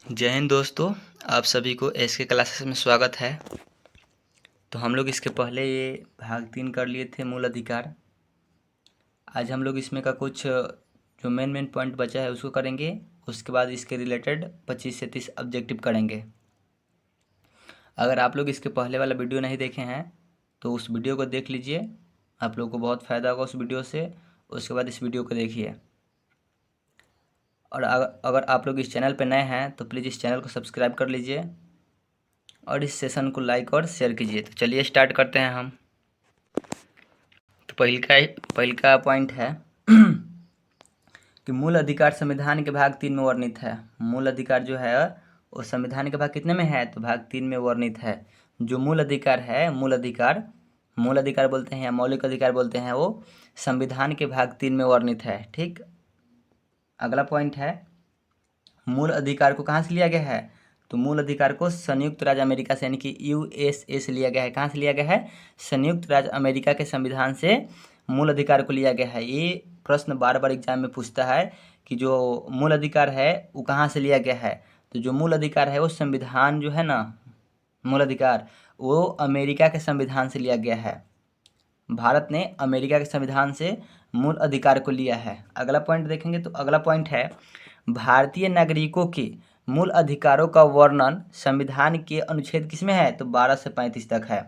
जय हिंद दोस्तों। आप सभी को एसके क्लासेस में स्वागत है। तो हम लोग इसके पहले ये भाग 3 कर लिए थे, मूल अधिकार। आज हम लोग इसमें का कुछ जो मेन पॉइंट बचा है उसको करेंगे। उसके बाद इसके रिलेटेड 25 से 30 ऑब्जेक्टिव करेंगे। अगर आप लोग इसके पहले वाला वीडियो नहीं देखे हैं तो उस वीडियो को देख लीजिए, आप लोग को बहुत फ़ायदा होगा उस वीडियो से। उसके बाद इस वीडियो को देखिए। और अगर आप लोग इस चैनल पर नए हैं तो प्लीज़ इस चैनल को सब्सक्राइब कर लीजिए और इस सेशन को लाइक और शेयर कीजिए। तो चलिए स्टार्ट करते हैं हम। तो पहल का पॉइंट है कि मूल अधिकार संविधान के भाग 3 में वर्णित है। मूल अधिकार जो है वो संविधान के भाग कितने में है? तो भाग 3 में वर्णित है। जो मूल अधिकार है, मूल अधिकार बोलते हैं या मौलिक अधिकार बोलते हैं, वो संविधान के भाग 3 में वर्णित है। ठीक। अगला पॉइंट है, मूल अधिकार को कहाँ से लिया गया है? तो मूल अधिकार को संयुक्त राज्य अमेरिका से यानी कि यूएसए से लिया गया है। कहाँ से लिया गया है? संयुक्त राज्य अमेरिका के संविधान से मूल अधिकार को लिया गया है। ये प्रश्न बार बार एग्जाम में पूछता है कि जो मूल अधिकार है वो कहाँ से लिया गया है। तो जो मूल अधिकार है वो संविधान जो है ना, मूल अधिकार वो अमेरिका के संविधान से लिया गया है। भारत ने अमेरिका के संविधान से मूल अधिकार को लिया है। अगला पॉइंट देखेंगे तो अगला पॉइंट है, भारतीय नागरिकों के मूल अधिकारों का वर्णन संविधान के अनुच्छेद किसमें है? तो 12 से 35 तक है।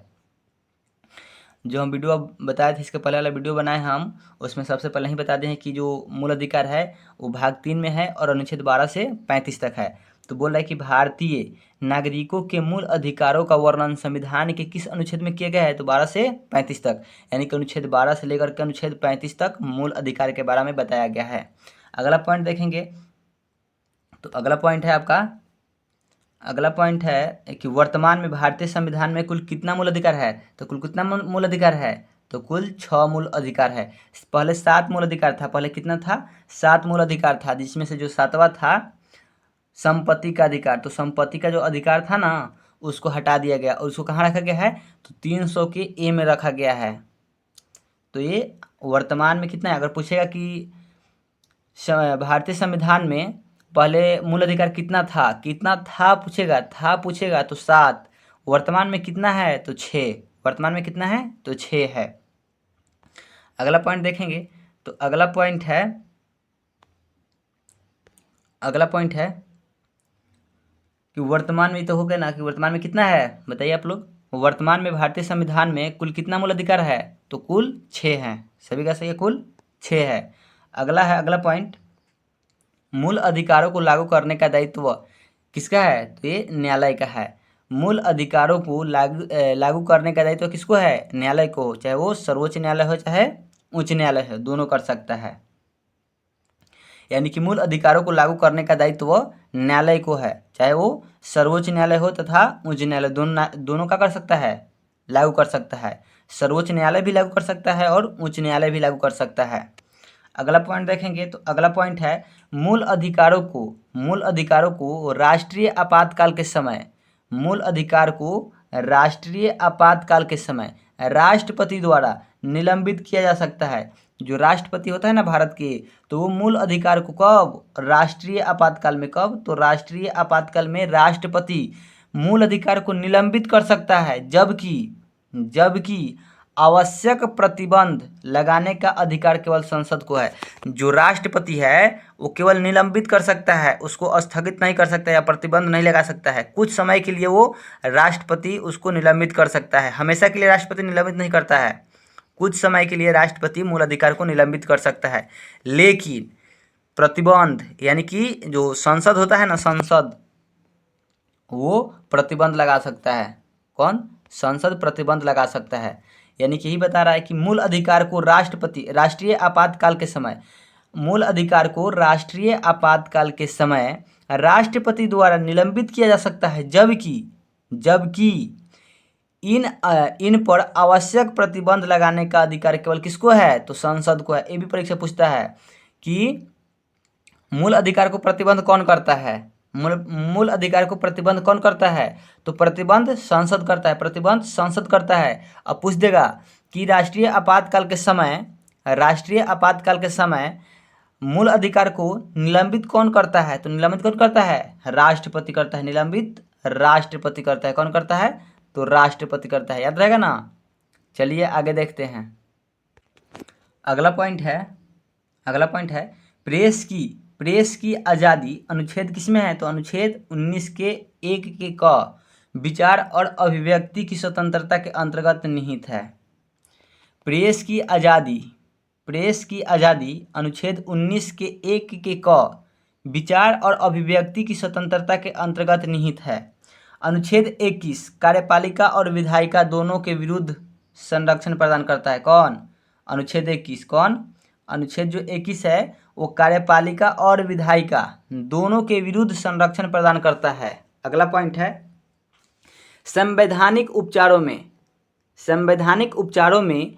जो हम वीडियो अब बताए थे, इसके पहले वाला वीडियो बनाए हम, उसमें सबसे पहले ही बता दें कि जो मूल अधिकार है वो भाग 3 में है और अनुच्छेद 12 से 35 तक है। तो बोल रहा है कि भारतीय नागरिकों के मूल अधिकारों का वर्णन संविधान के किस अनुच्छेद में किया गया है? तो 12 से 35 तक, यानी कि अनुच्छेद 12 से लेकर के अनुच्छेद 35 तक मूल अधिकार के बारे में बताया गया है। अगला पॉइंट देखेंगे तो अगला पॉइंट है कि वर्तमान में भारतीय संविधान में कुल कितना मूल अधिकार है? तो कुल कितना मूल अधिकार है? तो कुल 6 मूल अधिकार है। पहले 7 मूल अधिकार था। पहले कितना था? 7 मूल अधिकार था, जिसमें से जो 7वां था संपत्ति का अधिकार। तो संपत्ति का जो अधिकार था ना, उसको हटा दिया गया और उसको कहाँ रखा गया है? तो 300 के ए में रखा गया है। तो ये वर्तमान में कितना है? अगर पूछेगा कि भारतीय संविधान में पहले मूल अधिकार कितना था पूछेगा तो 7। वर्तमान में कितना है? तो 6। वर्तमान में कितना है? तो 6 है। अगला पॉइंट देखेंगे तो अगला पॉइंट है कि वर्तमान में, तो हो गया ना कि वर्तमान में कितना है, बताइए आप लोग। वर्तमान में भारतीय संविधान में कुल कितना मूल अधिकार है? तो कुल 6 हैं। सभी का सही है, कुल 6 है। अगला पॉइंट, मूल अधिकारों को लागू करने का दायित्व किसका है? तो ये न्यायालय का है। मूल अधिकारों को लागू करने का दायित्व किसको है? न्यायालय को। चाहे वो सर्वोच्च न्यायालय हो चाहे उच्च न्यायालय हो, दोनों कर सकता है। यानी कि मूल अधिकारों को लागू करने का दायित्व न्यायालय को है, चाहे वो सर्वोच्च न्यायालय हो तथा उच्च न्यायालय, दोनों का कर सकता है, लागू कर सकता है। सर्वोच्च न्यायालय भी लागू कर सकता है और उच्च न्यायालय भी लागू कर सकता है। अगला पॉइंट देखेंगे तो अगला पॉइंट है, मूल अधिकारों को राष्ट्रीय आपातकाल के समय, मूल अधिकार को राष्ट्रीय आपातकाल के समय राष्ट्रपति द्वारा निलंबित किया जा सकता है। जो राष्ट्रपति होता है ना भारत के, तो वो मूल अधिकार को कब? राष्ट्रीय आपातकाल में। कब? तो राष्ट्रीय आपातकाल में राष्ट्रपति मूल अधिकार को निलंबित कर सकता है, जबकि आवश्यक प्रतिबंध लगाने का अधिकार केवल संसद को है। जो राष्ट्रपति है वो केवल निलंबित कर सकता है, उसको स्थगित नहीं कर सकता या प्रतिबंध नहीं लगा सकता है। कुछ समय के लिए वो राष्ट्रपति उसको निलंबित कर सकता है, हमेशा के लिए राष्ट्रपति निलंबित नहीं करता है। कुछ समय के लिए राष्ट्रपति मूल अधिकार को निलंबित कर सकता है, लेकिन प्रतिबंध, यानी कि जो संसद होता है ना, संसद वो प्रतिबंध लगा सकता है। कौन? संसद प्रतिबंध लगा सकता है। यानी कि यही बता रहा है कि मूल अधिकार को राष्ट्रीय आपातकाल के समय राष्ट्रपति द्वारा निलंबित किया जा सकता है, जबकि इन पर आवश्यक प्रतिबंध लगाने का अधिकार केवल किसको है? तो संसद को है। ये भी परीक्षा पूछता है कि मूल अधिकार को प्रतिबंध कौन करता है? मूल अधिकार को प्रतिबंध कौन करता है? तो प्रतिबंध संसद करता है। अब पूछ देगा कि राष्ट्रीय आपातकाल के समय मूल अधिकार को निलंबित कौन करता है? तो निलंबित कौन करता है? राष्ट्रपति करता है। निलंबित राष्ट्रपति करता है। कौन करता है? तो राष्ट्रपति करता है। याद रहेगा ना। चलिए आगे देखते हैं। अगला पॉइंट है प्रेस की आज़ादी अनुच्छेद किसमें है? तो अनुच्छेद 19 के 1 के क विचार और अभिव्यक्ति की स्वतंत्रता के अंतर्गत निहित है। प्रेस की आज़ादी अनुच्छेद 19 के 1 के क विचार और अभिव्यक्ति की स्वतंत्रता के अंतर्गत निहित है। अनुच्छेद 21 कार्यपालिका और विधायिका दोनों के विरुद्ध संरक्षण प्रदान करता है। कौन? अनुच्छेद 21। कौन? अनुच्छेद जो 21 है वो कार्यपालिका और विधायिका दोनों के विरुद्ध संरक्षण प्रदान करता है। अगला पॉइंट है संवैधानिक उपचारों में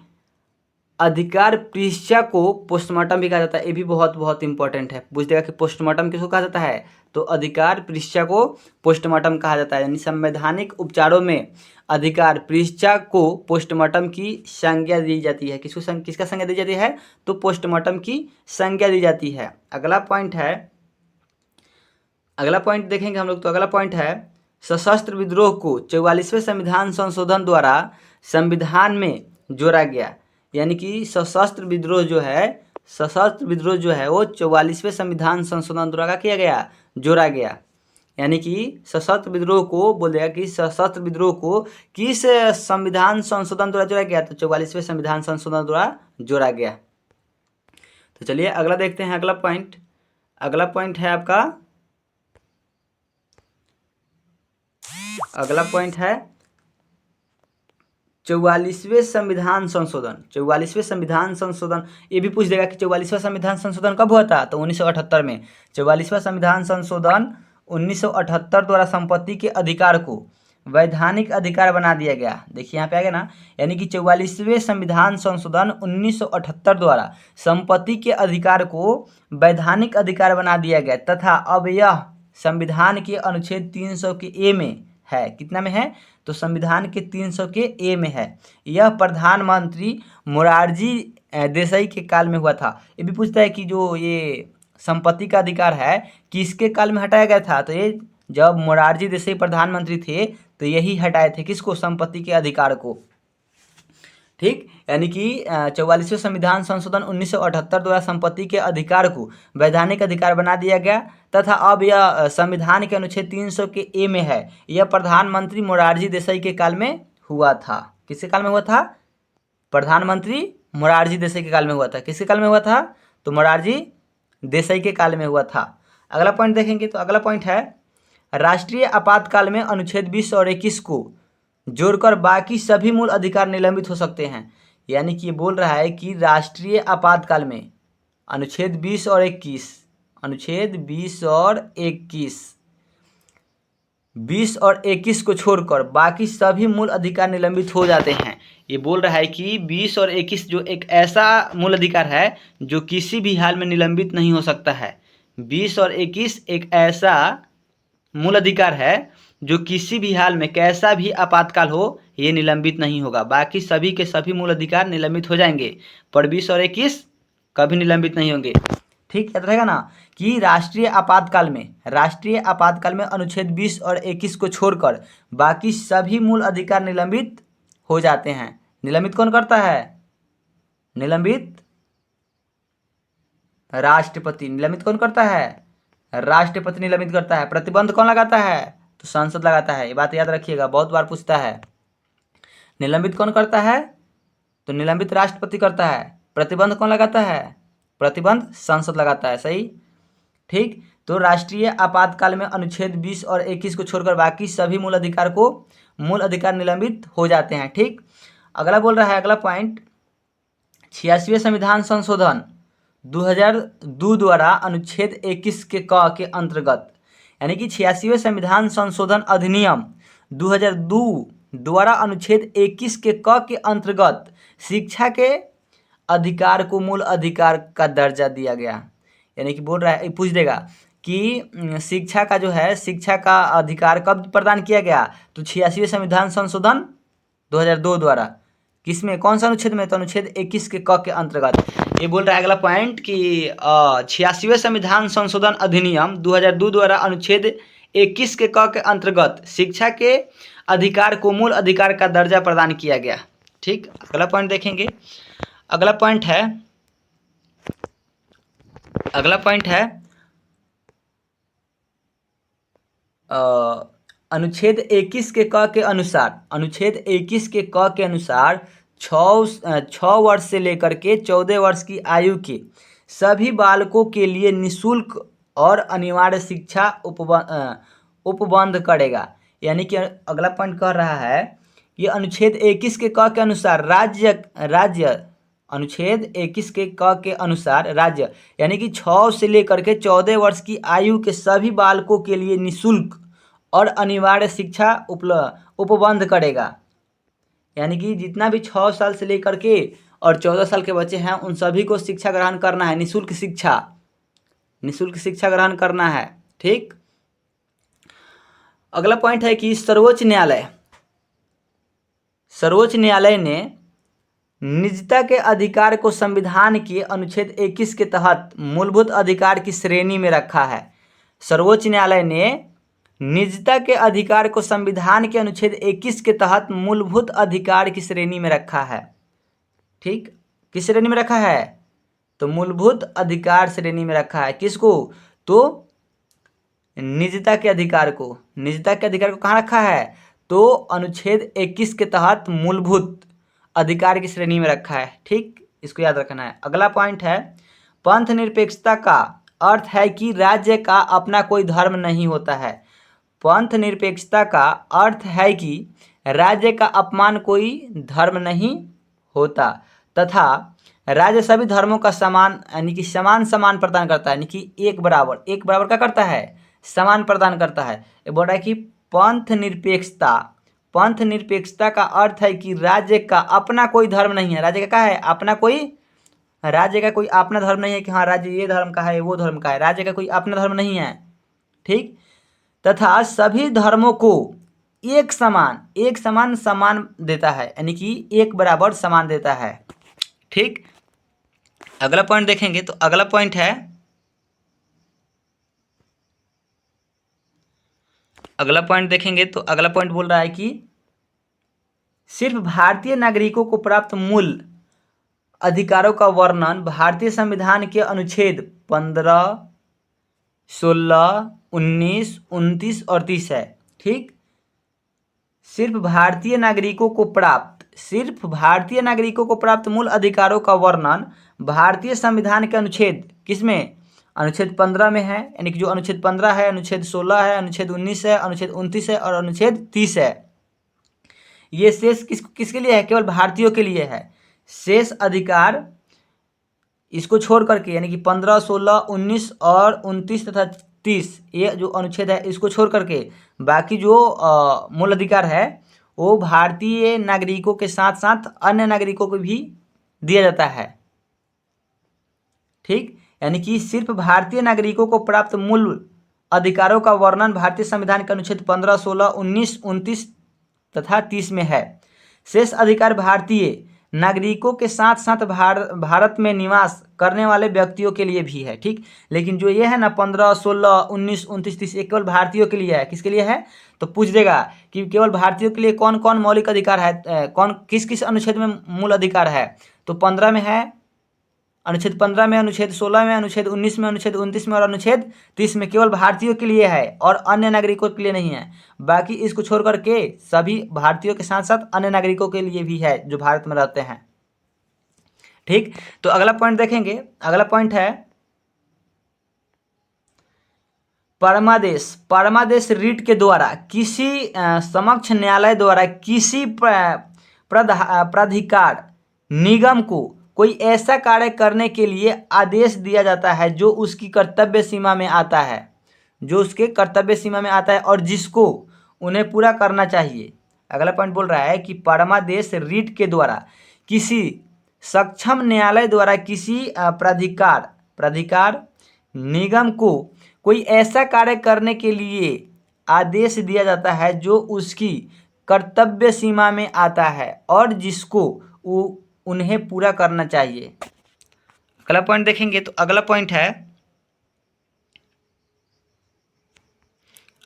अधिकार परीक्षा को पोस्टमार्टम भी कहा जाता है। ये भी बहुत इंपॉर्टेंट है। पूछ देगा कि पोस्टमार्टम किसको कहा जाता है? तो अधिकार परीक्षा को पोस्टमार्टम कहा जाता है। यानी संवैधानिक उपचारों में अधिकार परीक्षा को पोस्टमार्टम की संज्ञा दी जाती है। किसका संज्ञा दी जाती है? तो पोस्टमार्टम की संज्ञा दी जाती है। अगला पॉइंट देखेंगे हम लोग। तो अगला पॉइंट है सशस्त्र विद्रोह को 44वें संविधान संशोधन द्वारा संविधान में जोड़ा गया। यानी कि सशस्त्र विद्रोह जो है वो 44वें संविधान संशोधन द्वारा किया गया, जोड़ा गया। यानी कि सशस्त्र विद्रोह को बोलेगा कि सशस्त्र विद्रोह को किस संविधान संशोधन द्वारा जोड़ा गया? तो 44वें संविधान संशोधन द्वारा जोड़ा गया। तो चलिए अगला देखते हैं। अगला पॉइंट है आपका, अगला पॉइंट है 44वें संविधान संशोधन। 44वें संविधान संशोधन ये भी पूछ देगा कि 44वां संविधान संशोधन कब हुआ था? तो 1978 में। 44वां संविधान संशोधन 1978 द्वारा संपत्ति के अधिकार को वैधानिक अधिकार बना दिया गया। देखिए यहाँ पे आ गया ना। यानी कि 44वें संविधान संशोधन 1978 द्वारा संपत्ति के अधिकार को वैधानिक अधिकार बना दिया गया तथा अब यह संविधान के अनुच्छेद 300 के ए में है। कितना में है? तो संविधान के 300 के ए में है। यह प्रधानमंत्री मोरारजी देसाई के काल में हुआ था। ये भी पूछता है कि जो ये संपत्ति का अधिकार है किसके काल में हटाया गया था? तो ये जब मोरारजी देसाई प्रधानमंत्री थे तो यही हटाए थे। किसको? संपत्ति के अधिकार को। ठीक। यानी कि 44वें संविधान संशोधन 1978 द्वारा संपत्ति के अधिकार को वैधानिक अधिकार बना दिया गया तथा अब यह संविधान के अनुच्छेद 300 के ए में है। यह प्रधानमंत्री मोरारजी देसाई के काल में हुआ था। किसके काल में हुआ था? प्रधानमंत्री मोरारजी देसाई के काल में हुआ था। किसके काल में हुआ था? तो मोरारजी देसाई के काल में हुआ था। अगला पॉइंट देखेंगे। तो अगला पॉइंट है राष्ट्रीय आपातकाल में अनुच्छेद 20 और 21 को जोड़कर बाकी सभी मूल अधिकार निलंबित हो सकते हैं। यानी कि ये बोल रहा है कि राष्ट्रीय आपातकाल में अनुच्छेद 20 और 21, अनुच्छेद 20 और 21 को छोड़कर बाकी सभी मूल अधिकार निलंबित हो जाते हैं। ये बोल रहा है कि 20 और 21 जो एक ऐसा मूल अधिकार है जो किसी भी हाल में निलंबित नहीं हो सकता है। 20 और 21 एक ऐसा मूल अधिकार है जो किसी भी हाल में कैसा भी आपातकाल हो ये निलंबित नहीं होगा। बाकी सभी के सभी मूल अधिकार निलंबित हो जाएंगे पर 20 और 21 कभी निलंबित नहीं होंगे। ठीक याद रहेगा ना कि राष्ट्रीय आपातकाल में अनुच्छेद 20 और 21 को छोड़कर बाकी सभी मूल अधिकार निलंबित हो जाते हैं। निलंबित कौन करता है? निलंबित राष्ट्रपति। निलंबित कौन करता है? राष्ट्रपति निलंबित करता है। प्रतिबंध कौन लगाता है? तो संसद लगाता है। ये बात याद रखिएगा, बहुत बार पूछता है। निलंबित कौन करता है? तो निलंबित राष्ट्रपति करता है। प्रतिबंध कौन लगाता है? प्रतिबंध संसद लगाता है। सही। ठीक। तो राष्ट्रीय आपातकाल में अनुच्छेद 20 और 21 को छोड़कर बाकी सभी मूल अधिकार निलंबित हो जाते हैं। ठीक। अगला बोल रहा है, अगला पॉइंट 86वें संविधान संशोधन 2002 द्वारा अनुच्छेद 21 के क के अंतर्गत, यानी कि 86वें संविधान संशोधन अधिनियम 2002 द्वारा अनुच्छेद 21 के क के अंतर्गत शिक्षा के अधिकार को मूल अधिकार का दर्जा दिया गया। यानी कि बोल रहा है, पूछ देगा कि शिक्षा का जो है, शिक्षा का अधिकार कब प्रदान किया गया? तो 86वें संविधान संशोधन 2002 द्वारा। किसमें? कौन सा अनुच्छेद में? तो अनुच्छेद 21 के क के अंतर्गत। ये बोल रहा है अगला पॉइंट कि 86वें संविधान संशोधन अधिनियम 2002 द्वारा अनुच्छेद 21 के क के अंतर्गत शिक्षा के अधिकार को मूल अधिकार का दर्जा प्रदान किया गया। ठीक, अगला पॉइंट देखेंगे। अगला पॉइंट है अनुच्छेद 21 के क के अनुसार, अनुच्छेद 21 के क के अनुसार 6 वर्ष से लेकर के 14 वर्ष की आयु के सभी बालकों के लिए निःशुल्क और अनिवार्य शिक्षा उपबंध करेगा। यानी कि अगला पॉइंट कह रहा है कि अनुच्छेद 21 के क के अनुसार राज्य अनुच्छेद 21 के क के अनुसार राज्य यानी कि 6 से लेकर के 14 वर्ष की आयु के सभी बालकों के लिए निःशुल्क और अनिवार्य शिक्षा उपबंध करेगा। यानी कि जितना भी 6 साल से लेकर के और 14 साल के बच्चे हैं उन सभी को शिक्षा ग्रहण करना है, निःशुल्क शिक्षा ग्रहण करना है। ठीक, अगला पॉइंट है कि सर्वोच्च न्यायालय ने निजता के अधिकार को संविधान के अनुच्छेद 21 के तहत मूलभूत अधिकार की श्रेणी में रखा है। सर्वोच्च न्यायालय ने निजता के अधिकार को संविधान के अनुच्छेद 21 के तहत मूलभूत अधिकार की श्रेणी में रखा है। ठीक, किस श्रेणी में रखा है? तो मूलभूत अधिकार श्रेणी में रखा है। किसको? तो निजता के अधिकार को कहाँ रखा है? तो अनुच्छेद 21 के तहत मूलभूत अधिकार की श्रेणी में रखा है। ठीक, इसको याद रखना है। अगला पॉइंट है पंथ निरपेक्षता का अर्थ है कि राज्य का अपना कोई धर्म नहीं होता है। पंथ निरपेक्षता का अर्थ है कि राज्य का अपमान कोई धर्म नहीं होता तथा राज्य सभी धर्मों का समान यानी कि समान प्रदान करता है। यानी कि एक बराबर क्या करता है? समान प्रदान करता है। ये बोल रहा है कि पंथ निरपेक्षता का अर्थ है कि राज्य का अपना कोई धर्म नहीं है। राज्य का क्या है? राज्य का कोई अपना धर्म नहीं है कि हाँ राज्य ये धर्म का है वो धर्म का है। राज्य का कोई अपना धर्म नहीं है। ठीक, तथा सभी धर्मों को एक समान देता है। यानी कि एक बराबर समान देता है। ठीक, अगला पॉइंट देखेंगे तो अगला पॉइंट बोल रहा है कि सिर्फ भारतीय नागरिकों को प्राप्त मूल अधिकारों का वर्णन भारतीय संविधान के अनुच्छेद 15, 16, 19, 29 और 30 है। ठीक, सिर्फ भारतीय नागरिकों को प्राप्त मूल अधिकारों का वर्णन भारतीय संविधान के अनुच्छेद किसमें? अनुच्छेद 15 में है। यानी कि जो अनुच्छेद 15 है, अनुच्छेद 16 है, अनुच्छेद 19 है, अनुच्छेद 29 है और अनुच्छेद 30 है। ये शेष किसके लिए है? केवल भारतीयों के लिए है। शेष अधिकार इसको छोड़ करके यानी कि 15, 16, 19 और 29 तथा 30 ये जो अनुच्छेद है इसको छोड़ करके बाकी जो मूल अधिकार है वो भारतीय नागरिकों के साथ साथ अन्य नागरिकों को भी दिया जाता है। ठीक, यानी कि सिर्फ भारतीय नागरिकों को प्राप्त मूल अधिकारों का वर्णन भारतीय संविधान के अनुच्छेद 15, 16, 19, 29 तथा 30 में है। शेष अधिकार भारतीय नागरिकों के साथ साथ भारत में निवास करने वाले व्यक्तियों के लिए भी है। ठीक, लेकिन जो ये है ना 15, 16, 19, 29, 30 ये केवल भारतीयों के लिए है। किसके लिए है? तो पूछ देगा कि केवल भारतीयों के लिए कौन कौन मौलिक अधिकार है, किस अनुच्छेद में मूल अधिकार है? तो 15 में है, अनुच्छेद 15 में, अनुच्छेद 16 में, अनुच्छेद 19 में, अनुच्छेद 29 में और अनुच्छेद 30 में केवल भारतीयों के लिए है और अन्य नागरिकों के लिए नहीं है। बाकी इसको छोड़ करके सभी भारतीयों के साथ साथ अन्य नागरिकों के लिए भी है जो भारत में रहते हैं। ठीक, तो अगला पॉइंट देखेंगे। अगला पॉइंट है परमादेश रीट के द्वारा किसी समक्ष न्यायालय द्वारा किसी प्राधिकार निगम को कोई ऐसा कार्य करने के लिए आदेश दिया जाता है जो उसकी कर्तव्य सीमा में आता है, और जिसको उन्हें पूरा करना चाहिए। अगला पॉइंट बोल रहा है कि परमादेश रीट के द्वारा किसी सक्षम न्यायालय द्वारा किसी प्राधिकार निगम को कोई ऐसा कार्य करने के लिए आदेश दिया जाता है जो उसकी कर्तव्य सीमा में आता है और जिसको उन्हें पूरा करना चाहिए। अगला पॉइंट देखेंगे तो अगला पॉइंट है,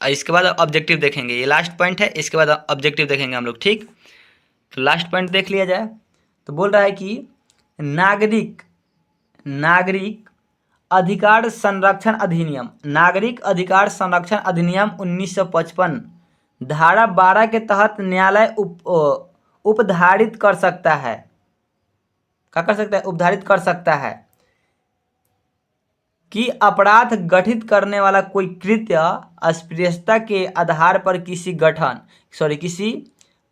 इसके बाद ऑब्जेक्टिव देखेंगे। ये लास्ट पॉइंट है, इसके बाद ऑब्जेक्टिव देखेंगे हम लोग। ठीक, तो लास्ट पॉइंट देख लिया जाए। तो बोल रहा है कि नागरिक नागरिक अधिकार संरक्षण अधिनियम, नागरिक अधिकार संरक्षण अधिनियम 1955 धारा 12 के तहत न्यायालय उपधारित कर सकता है। क्या कर सकता है? उपधारित कर सकता है कि अपराध गठित करने वाला कोई कृत्य अस्पृश्यता के आधार पर किसी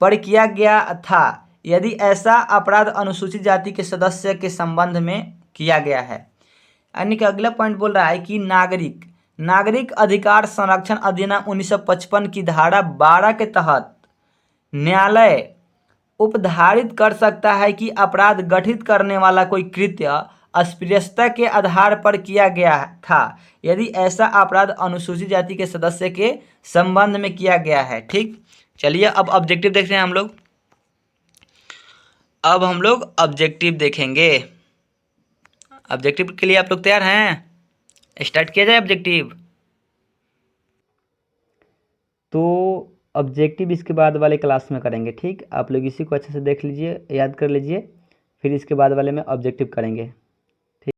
पर किया गया था, यदि ऐसा अपराध अनुसूचित जाति के सदस्य के संबंध में किया गया है। यानी कि अगला पॉइंट बोल रहा है कि नागरिक अधिकार संरक्षण अधिनियम 1955 की धारा 12 के तहत न्यायालय उपधारित कर सकता है कि अपराध गठित करने वाला कोई कृत्य अस्पृश्यता के आधार पर किया गया था, यदि ऐसा अपराध अनुसूचित जाति के सदस्य के संबंध में किया गया है। ठीक, चलिए अब ऑब्जेक्टिव देखते हैं हम लोग। अब हम लोग ऑब्जेक्टिव देखेंगे। ऑब्जेक्टिव के लिए आप लोग तैयार हैं? स्टार्ट किया जाए ऑब्जेक्टिव। तो ऑब्जेक्टिव इसके बाद वाले क्लास में करेंगे। ठीक, आप लोग इसी को अच्छे से देख लीजिए, याद कर लीजिए, फिर इसके बाद वाले में ऑब्जेक्टिव करेंगे।